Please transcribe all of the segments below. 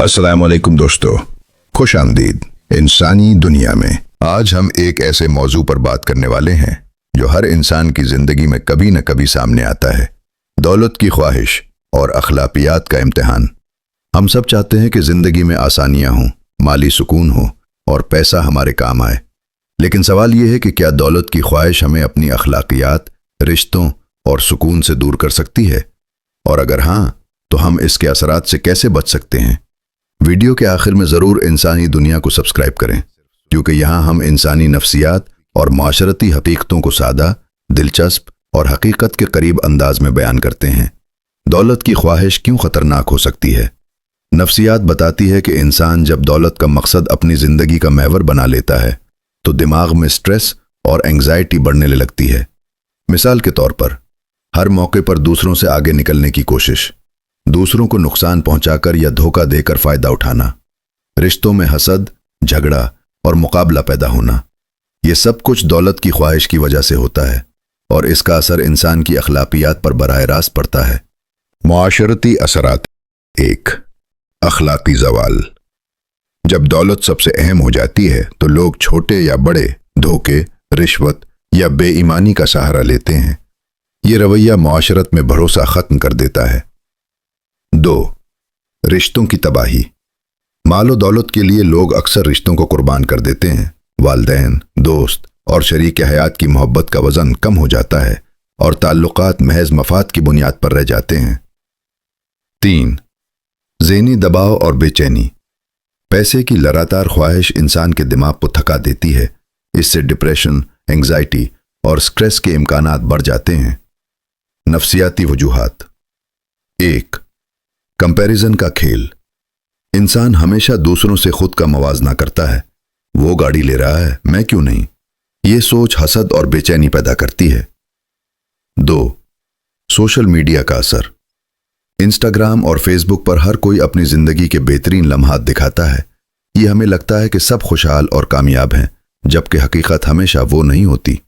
अस्सलाम वालेकुम दोस्तों, खुश आमदीद इंसानी दुनिया में। आज हम एक ऐसे मौजू पर बात करने वाले हैं जो हर इंसान की जिंदगी में कभी न कभी सामने आता है, दौलत की ख्वाहिश और अखलाकियात का इम्तिहान। हम सब चाहते हैं कि जिंदगी में आसानियां हों, माली सुकून हो और पैसा हमारे काम आए। लेकिन सवाल यह है कि क्या दौलत की ख्वाहिश हमें अपनी अखलाकियात, रिश्तों और सुकून से दूर कर सकती है? और अगर हाँ, तो हम इसके असरात से कैसे बच सकते हैं? वीडियो के आखिर में ज़रूर इंसानी दुनिया को सब्सक्राइब करें, क्योंकि यहाँ हम इंसानी नफ्सियात और माशरती हकीकतों को सादा, दिलचस्प और हकीकत के करीब अंदाज में बयान करते हैं। दौलत की ख्वाहिश क्यों ख़तरनाक हो सकती है? नफ्सियात बताती है कि इंसान जब दौलत का मकसद अपनी ज़िंदगी का महवर बना लेता है तो दिमाग में स्ट्रेस और एंग्जाइटी बढ़ने लगती है। मिसाल के तौर पर, हर मौके पर दूसरों से आगे निकलने की कोशिश, दूसरों को नुकसान पहुंचाकर या धोखा देकर फ़ायदा उठाना, रिश्तों में हसद, झगड़ा और मुकाबला पैदा होना, ये सब कुछ दौलत की ख्वाहिश की वजह से होता है और इसका असर इंसान की अखलाकियात पर बराह रास्त पड़ता है। मुआशरती असरात। 1. अखलाकी ज़वाल। जब दौलत सबसे अहम हो जाती है तो लोग छोटे या बड़े धोखे, रिश्वत या बेईमानी का सहारा लेते हैं। ये रवैया मुआशरत में भरोसा ख़त्म कर देता है। 2. रिश्तों की तबाही। मालो दौलत के लिए लोग अक्सर रिश्तों को कुर्बान कर देते हैं। वालिदैन, दोस्त और शरीक हयात की मोहब्बत का वज़न कम हो जाता है और ताल्लुकात महज मफाद की बुनियाद पर रह जाते हैं। 3. ज़हनी दबाव और बेचैनी। पैसे की लगातार ख्वाहिश इंसान के दिमाग को थका देती है। इससे डिप्रेशन, एंग्जाइटी और स्ट्रेस के इम्कानात बढ़ जाते हैं। नफ्सियाती वजूहात। 1. कंपैरिजन का खेल। इंसान हमेशा दूसरों से खुद का मवाजना करता है। वो गाड़ी ले रहा है, मैं क्यों नहीं? ये सोच हसद और बेचैनी पैदा करती है। 2. सोशल मीडिया का असर। इंस्टाग्राम और फेसबुक पर हर कोई अपनी जिंदगी के बेहतरीन लम्हात दिखाता है। ये हमें लगता है कि सब खुशहाल और कामयाब हैं, जबकि हकीकत हमेशा वो नहीं होती।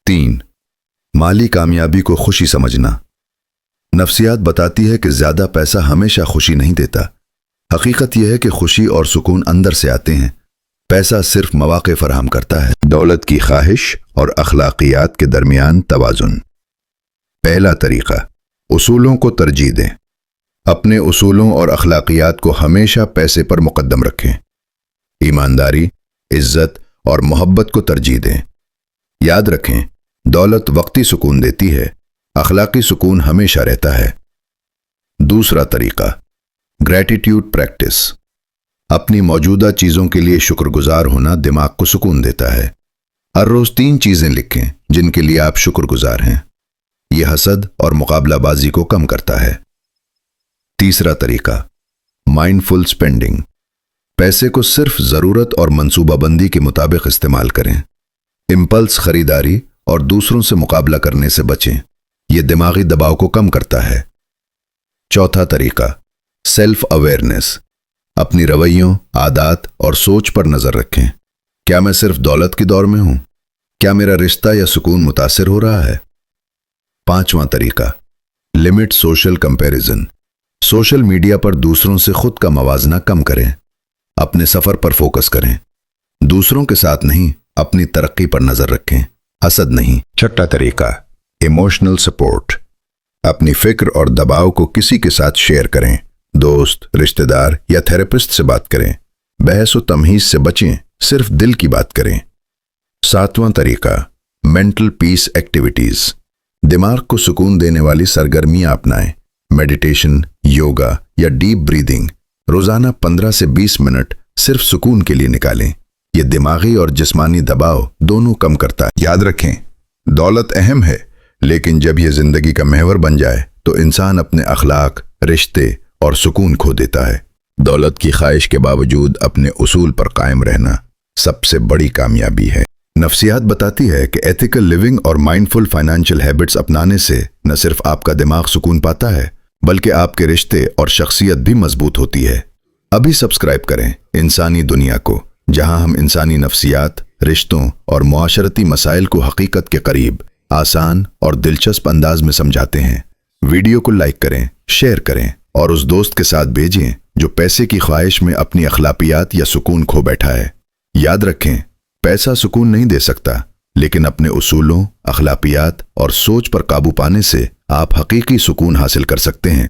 3. माली कामयाबी को खुशी समझना। नफ्सियात बताती है कि ज्यादा पैसा हमेशा खुशी नहीं देता। हकीकत यह है कि खुशी और सुकून अंदर से आते हैं, पैसा सिर्फ मौके फराहम करता है। दौलत की ख्वाहिश और अखलाकियात के दरमियान तवाजुन। पहला तरीका, उसूलों को तरजीह दें। अपने उसूलों और अखलाकियात को हमेशा पैसे पर मुकद्दम रखें। ईमानदारी, इज्जत और मोहब्बत को तरजीह दें। याद रखें, दौलत वक्ती सुकून देती है, अखलाकी सुकून हमेशा रहता है। दूसरा तरीका, ग्रैटिट्यूड प्रैक्टिस। अपनी मौजूदा चीज़ों के लिए शुक्रगुजार होना दिमाग को सुकून देता है। हर रोज़ 3 चीज़ें लिखें जिनके लिए आप शुक्रगुजार हैं। यह हसद और मुकाबलाबाजी को कम करता है। तीसरा तरीका, माइंडफुल स्पेंडिंग। पैसे को सिर्फ ज़रूरत और मंसूबाबंदी के मुताबिक इस्तेमाल करें। इम्पल्स खरीदारी और दूसरों से मुकाबला करने से बचें। यह दिमागी दबाव को कम करता है। चौथा तरीका, सेल्फ अवेयरनेस। अपनी रवैयों, आदत और सोच पर नज़र रखें। क्या मैं सिर्फ दौलत की दौर में हूं? क्या मेरा रिश्ता या सुकून मुतासिर हो रहा है? पांचवां तरीका, limit social comparison. Social media पर दूसरों से खुद का मवाजना कम करें। अपने सफर पर फोकस करें। दूसरों के साथ नहीं, अपनी तरक्की पर नजर रखें, हसद नहीं। छठा तरीका, इमोशनल सपोर्ट। अपनी फिक्र और दबाव को किसी के साथ शेयर करें। दोस्त, रिश्तेदार या थेरेपिस्ट से बात करें। बहस व तमहीज से बचें, सिर्फ दिल की बात करें। सातवां तरीका, मेंटल पीस एक्टिविटीज। दिमाग को सुकून देने वाली सरगर्मियां अपनाएं। मेडिटेशन, योगा या डीप ब्रीदिंग। रोजाना 15 से 20 मिनट सिर्फ सुकून के लिए निकालें। यह दिमागी और जिस्मानी दबाव दोनों कम करता है। याद रखें, दौलत अहम है, लेकिन जब यह जिंदगी का महवर बन जाए तो इंसान अपने अखलाक, रिश्ते और सुकून खो देता है। दौलत की ख्वाहिश के बावजूद अपने उसूल पर कायम रहना सबसे बड़ी कामयाबी है। नफ्सियात बताती है कि एथिकल लिविंग और माइंडफुल फाइनेंशियल हैबिट्स अपनाने से न सिर्फ आपका दिमाग सुकून पाता है, बल्कि आपके रिश्ते और शख्सियत भी मजबूत होती है। अभी सब्सक्राइब करें इंसानी दुनिया को, जहां हम इंसानी नफ्सियात, रिश्तों और मुआशरती मसाइल को हकीकत के करीब, आसान और दिलचस्प अंदाज में समझाते हैं। वीडियो को लाइक करें, शेयर करें और उस दोस्त के साथ भेजें جو پیسے کی خواہش میں اپنی اخلاقیات یا سکون کھو بیٹھا ہے۔ یاد رکھیں، پیسہ سکون نہیں دے سکتا، لیکن اپنے اصولوں، اخلاقیات اور سوچ پر قابو پانے سے آپ حقیقی سکون حاصل کر سکتے ہیں۔